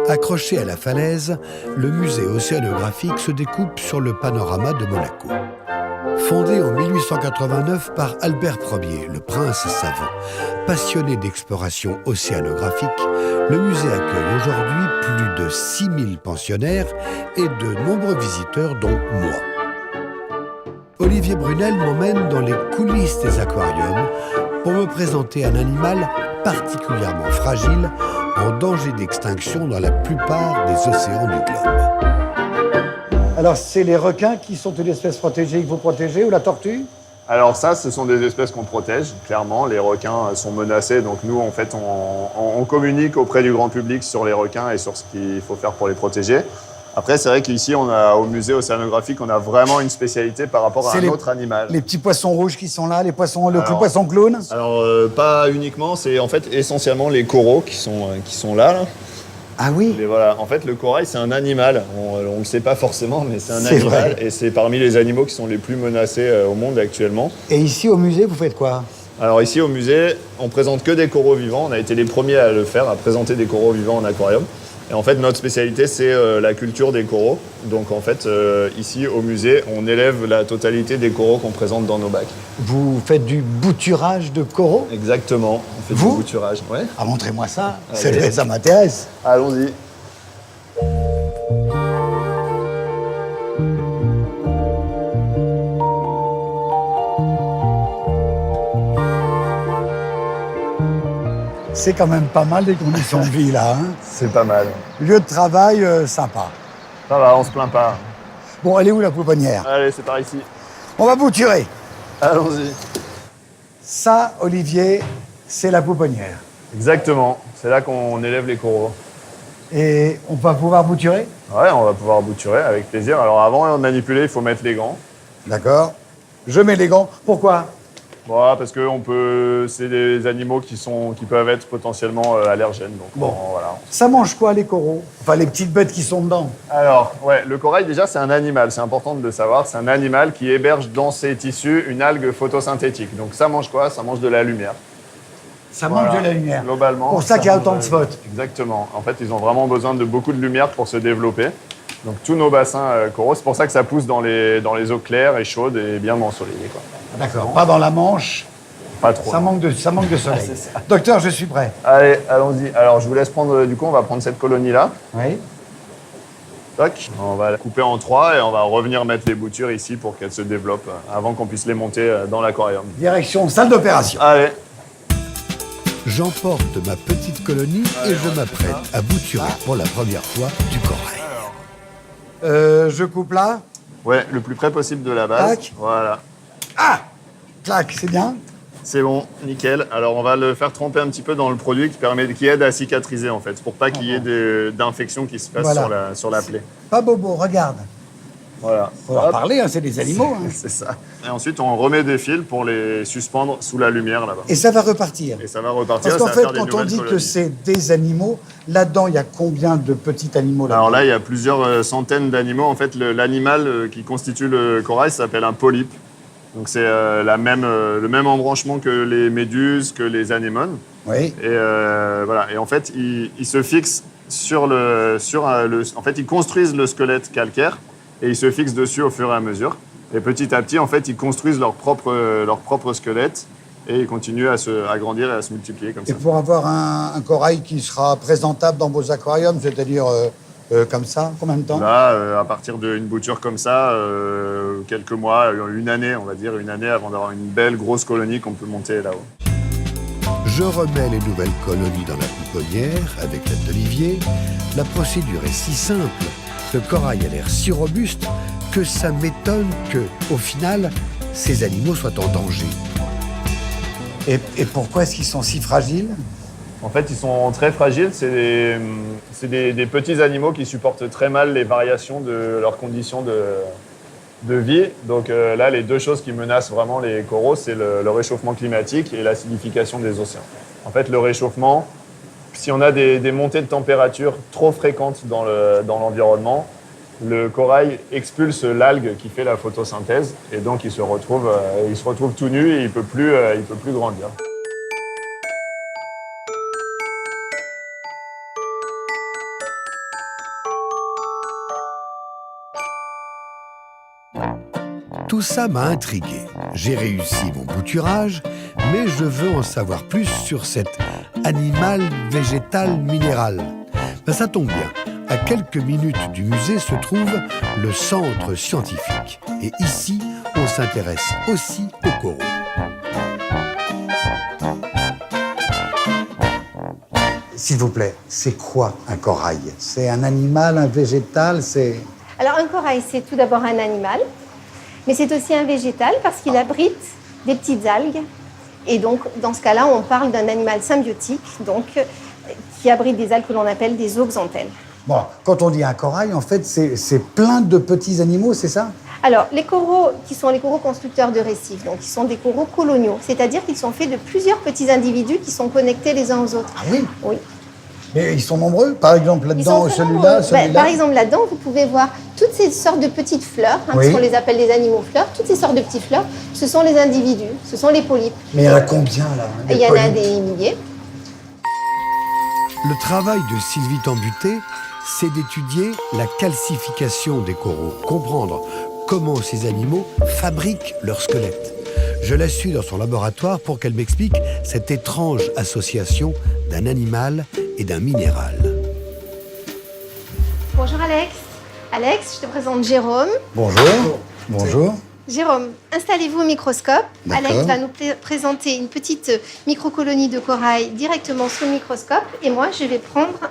Accroché à la falaise, le musée océanographique se découpe sur le panorama de Monaco. Fondé en 1889 par Albert Ier, le prince savant, passionné d'exploration océanographique, le musée accueille aujourd'hui plus de 6000 pensionnaires et de nombreux visiteurs, dont moi. Olivier Brunel m'emmène dans les coulisses des aquariums pour me présenter un animal particulièrement fragile, en danger d'extinction dans la plupart des océans du globe. Alors, c'est les requins qui sont une espèce protégée que vous protégez, ou la tortue? Alors ça, ce sont des espèces qu'on protège, clairement. Les requins sont menacés, donc nous, en fait, on communique auprès du grand public sur les requins et sur ce qu'il faut faire pour les protéger. Après, c'est vrai qu'ici, au musée océanographique, on a vraiment une spécialité par rapport à un autre animal. Les petits poissons rouges qui sont là, le poisson clown? Alors, pas uniquement, c'est en fait essentiellement les coraux qui sont là. Ah oui? Mais voilà, en fait, le corail, c'est un animal. On ne le sait pas forcément, mais c'est un animal. Vrai. Et c'est parmi les animaux qui sont les plus menacés au monde actuellement. Et ici, au musée, vous faites quoi? Alors ici, au musée, on présente que des coraux vivants. On a été les premiers à le faire, à présenter des coraux vivants en aquarium. Et en fait, notre spécialité, c'est la culture des coraux. Donc en fait, ici, au musée, on élève la totalité des coraux qu'on présente dans nos bacs. Vous faites du bouturage de coraux? Exactement, on fait du bouturage. Ouais. Ah, montrez-moi ça, ça m'intéresse. Allons-y. C'est quand même pas mal les conditions de vie là. Hein. C'est pas mal. Lieu de travail sympa. Ça va, on se plaint pas. Bon, elle est où la pouponnière? Allez, c'est par ici. On va bouturer. Allons-y. Ça, Olivier, c'est la pouponnière. Exactement, c'est là qu'on élève les coraux. Et on va pouvoir bouturer? Ouais, on va pouvoir bouturer avec plaisir. Alors avant de manipuler, il faut mettre les gants. D'accord. Je mets les gants. Pourquoi? Voilà, parce que c'est des animaux qui peuvent être potentiellement allergènes. Donc bon, voilà. Ça mange quoi les coraux? Enfin les petites bêtes qui sont dedans. Alors, ouais, le corail déjà c'est un animal, c'est important de le savoir. C'est un animal qui héberge dans ses tissus une algue photosynthétique. Donc ça mange quoi? Ça mange de la lumière. Ça mange de la lumière. Globalement. Pour ça qu'il y a autant de spots. Exactement. En fait, ils ont vraiment besoin de beaucoup de lumière pour se développer. Donc tous nos bassins coraux, c'est pour ça que ça pousse dans les eaux claires et chaudes et bien ensoleillées. D'accord. Pas dans la Manche. Pas trop. Ça manque de soleil. Docteur, je suis prêt. Allez, allons-y. Alors je vous laisse prendre, on va prendre cette colonie-là. Oui. Toc. On va la couper en 3 et on va revenir mettre les boutures ici pour qu'elles se développent avant qu'on puisse les monter dans l'aquarium. Direction salle d'opération. Allez. J'emporte ma petite colonie et je m'apprête à bouturer pour la première fois du corail. Je coupe là. Ouais, le plus près possible de la base. Tac. Voilà. Ah! Clac, c'est bien. C'est bon, nickel. Alors on va le faire tremper un petit peu dans le produit qui aide à cicatriser en fait, pour pas qu'il y ait d'infection qui se passe sur la plaie. Pas bobo, regarde. Voilà. Faut leur parler, hein, c'est des animaux. Hein. C'est ça. Et ensuite on remet des fils pour les suspendre sous la lumière là-bas. Et ça va repartir. Et ça va repartir. Parce qu'en fait, quand on dit que c'est des animaux, là-dedans, il y a combien de petits animaux là-dedans? Alors là, il y a plusieurs centaines d'animaux. En fait, l'animal qui constitue le corail s'appelle un polype. Donc c'est le même embranchement que les méduses, que les anémones. Oui. Et voilà. Et en fait, ils se fixent en fait, ils construisent le squelette calcaire et ils se fixent dessus au fur et à mesure. Et petit à petit, en fait, ils construisent leur propre squelette et ils continuent à grandir et à se multiplier comme ça. Et pour avoir un corail qui sera présentable dans vos aquariums, c'est-à-dire comme ça, combien de temps? Là, à partir d'une bouture comme ça, quelques mois, une année, on va dire, une année avant d'avoir une belle grosse colonie qu'on peut monter là-haut. Je remets les nouvelles colonies dans la pouponnière avec l'aide d'Olivier. La procédure est si simple, le corail a l'air si robuste que ça m'étonne que, au final, ces animaux soient en danger. Et pourquoi est-ce qu'ils sont si fragiles? En fait, ils sont très fragiles. C'est des petits animaux qui supportent très mal les variations de leurs conditions de vie. Donc là, les deux choses qui menacent vraiment les coraux, c'est le réchauffement climatique et l'acidification des océans. En fait, le réchauffement, si on a des montées de température trop fréquentes dans l'environnement, le corail expulse l'algue qui fait la photosynthèse et donc il se retrouve tout nu et il peut plus grandir. Tout ça m'a intrigué. J'ai réussi mon bouturage, mais je veux en savoir plus sur cet animal végétal minéral. Ça tombe bien. À quelques minutes du musée se trouve le centre scientifique. Et ici, on s'intéresse aussi aux coraux. S'il vous plaît, c'est quoi un corail? C'est un animal, un végétal, c'est... Alors un corail, c'est tout d'abord un animal, mais c'est aussi un végétal parce qu'il abrite des petites algues. Et donc, dans ce cas-là, on parle d'un animal symbiotique, donc, qui abrite des algues que l'on appelle des zooxanthelles. Bon, quand on dit un corail, en fait, c'est plein de petits animaux, c'est ça? Alors, les coraux, qui sont les coraux constructeurs de récifs, donc ils sont des coraux coloniaux, c'est-à-dire qu'ils sont faits de plusieurs petits individus qui sont connectés les uns aux autres. Ah oui? Oui. Mais ils sont nombreux? Par exemple, là-dedans, celui-là, celui-là? Par exemple, là-dedans, vous pouvez voir toutes ces sortes de petites fleurs, Oui. parce qu'on les appelle des animaux fleurs. Toutes ces sortes de petites fleurs, ce sont les individus, ce sont les polypes. Mais il y en a combien, là? Il y en a des milliers. Le travail de Sylvie Tambuté, c'est d'étudier la calcification des coraux, comprendre comment ces animaux fabriquent leur squelette. Je la suis dans son laboratoire pour qu'elle m'explique cette étrange association d'un animal et d'un minéral. Bonjour Alex. Alex, je te présente Jérôme. Bonjour. Bonjour. Jérôme, installez-vous au microscope. D'accord. Alex va nous présenter une petite microcolonie de corail directement sous le microscope et moi, je vais prendre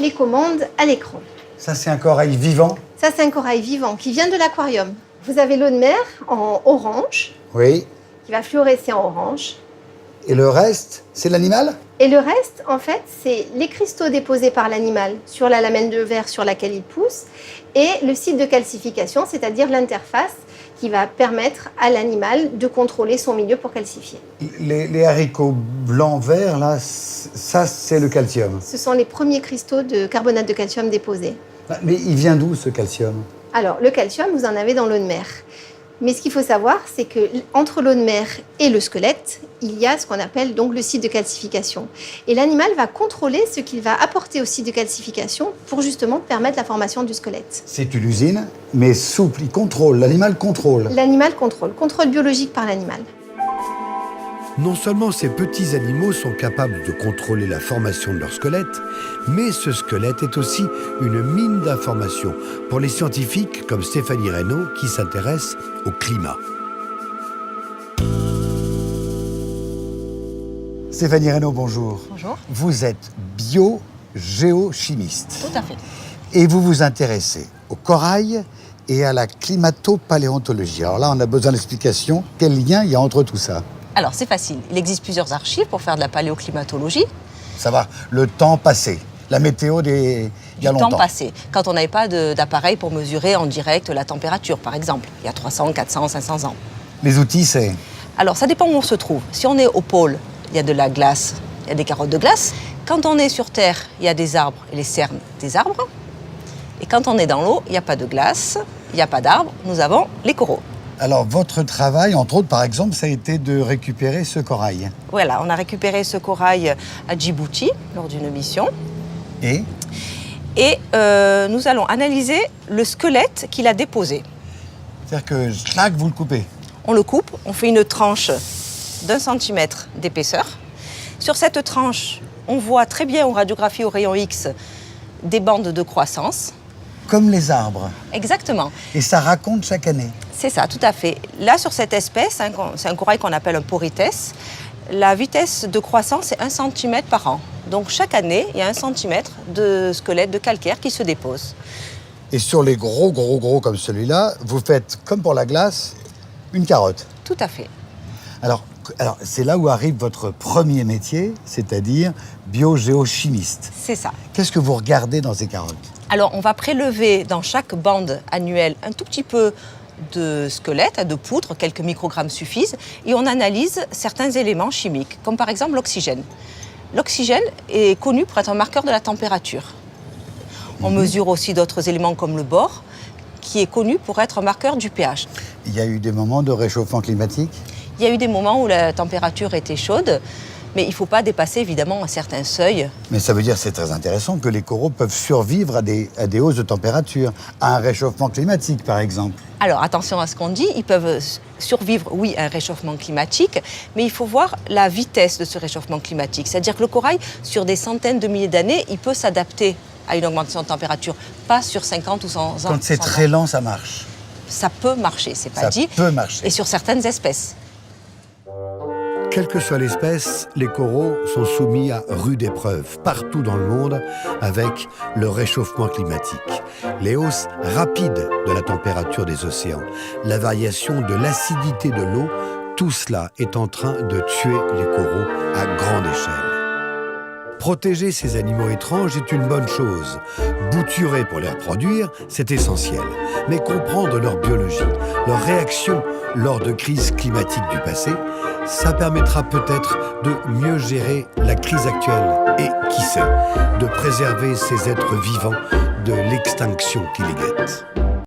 les commandes à l'écran. Ça, c'est un corail vivant? Ça, c'est un corail vivant qui vient de l'aquarium. Vous avez l'eau de mer en orange, Oui. qui va fluorescer en orange. Et le reste, c'est l'animal? Et le reste, en fait, c'est les cristaux déposés par l'animal sur la lamelle de verre sur laquelle il pousse et le site de calcification, c'est-à-dire l'interface qui va permettre à l'animal de contrôler son milieu pour calcifier. Les haricots blancs-verts, là, ça, c'est le calcium. Ce sont les premiers cristaux de carbonate de calcium déposés. Mais il vient d'où, ce calcium? Alors, le calcium, vous en avez dans l'eau de mer. Mais ce qu'il faut savoir, c'est que entre l'eau de mer et le squelette, il y a ce qu'on appelle donc le site de calcification. Et l'animal va contrôler ce qu'il va apporter au site de calcification pour justement permettre la formation du squelette. C'est une usine, mais souple, il contrôle, l'animal contrôle. L'animal contrôle biologique par l'animal. Non seulement ces petits animaux sont capables de contrôler la formation de leur squelette, mais ce squelette est aussi une mine d'informations pour les scientifiques comme Stéphanie Reynaud qui s'intéressent au climat. Stéphanie Reynaud, bonjour. Bonjour. Vous êtes biogéochimiste. Tout à fait. Et vous vous intéressez au corail et à la climato-paléontologie. Alors là, on a besoin d'explications. Quel lien il y a entre tout ça? Alors, c'est facile. Il existe plusieurs archives pour faire de la paléoclimatologie. Savoir le temps passé, la météo il y a longtemps. Du temps passé, quand on n'avait pas d'appareil pour mesurer en direct la température, par exemple, il y a 300, 400, 500 ans. Les outils, c'est... Alors, ça dépend où on se trouve. Si on est au pôle, il y a de la glace, il y a des carottes de glace. Quand on est sur Terre, il y a des arbres et les cernes des arbres. Et quand on est dans l'eau, il n'y a pas de glace, il n'y a pas d'arbres, nous avons les coraux. Alors, votre travail, entre autres, par exemple, ça a été de récupérer ce corail. Voilà, on a récupéré ce corail à Djibouti lors d'une mission. Et nous allons analyser le squelette qu'il a déposé. c'est-à-dire que, clac, vous le coupez. On le coupe, on fait une tranche d'1 centimètre d'épaisseur. Sur cette tranche, on voit très bien en radiographie au rayon X des bandes de croissance. Comme les arbres. Exactement, Et ça raconte chaque année. c'est ça, tout à fait. Là, sur cette espèce, c'est un corail qu'on appelle un porites, la vitesse de croissance est 1 cm par an. Donc chaque année, il y a 1 cm de squelette de calcaire qui se dépose. Et sur les gros comme celui-là, vous faites, comme pour la glace, une carotte. Tout à fait. Alors c'est là où arrive votre premier métier, c'est-à-dire biogéochimiste. C'est ça. Qu'est-ce que vous regardez dans ces carottes? Alors, on va prélever dans chaque bande annuelle un tout petit peu de squelette, de poudre, quelques microgrammes suffisent, et on analyse certains éléments chimiques, comme par exemple l'oxygène. L'oxygène est connu pour être un marqueur de la température. On mesure aussi d'autres éléments comme le bore, qui est connu pour être un marqueur du pH. Il y a eu des moments de réchauffement climatique? Il y a eu des moments où la température était chaude. Mais il ne faut pas dépasser évidemment un certain seuil. Mais ça veut dire, c'est très intéressant, que les coraux peuvent survivre à des hausses de température, à un réchauffement climatique par exemple. Alors attention à ce qu'on dit, ils peuvent survivre, oui, à un réchauffement climatique, mais il faut voir la vitesse de ce réchauffement climatique. C'est-à-dire que le corail, sur des centaines de milliers d'années, il peut s'adapter à une augmentation de température, pas sur 50 ou 100 ans. Quand c'est très lent, ça marche. Ça peut marcher, c'est pas dit. Ça peut marcher. Et sur certaines espèces. Quelle que soit l'espèce, les coraux sont soumis à rude épreuve partout dans le monde avec le réchauffement climatique. Les hausses rapides de la température des océans, la variation de l'acidité de l'eau, tout cela est en train de tuer les coraux à grande échelle. Protéger ces animaux étranges est une bonne chose. Bouturer pour les reproduire, c'est essentiel. Mais comprendre leur biologie, leur réaction lors de crises climatiques du passé, ça permettra peut-être de mieux gérer la crise actuelle et, qui sait, de préserver ces êtres vivants de l'extinction qui les guette.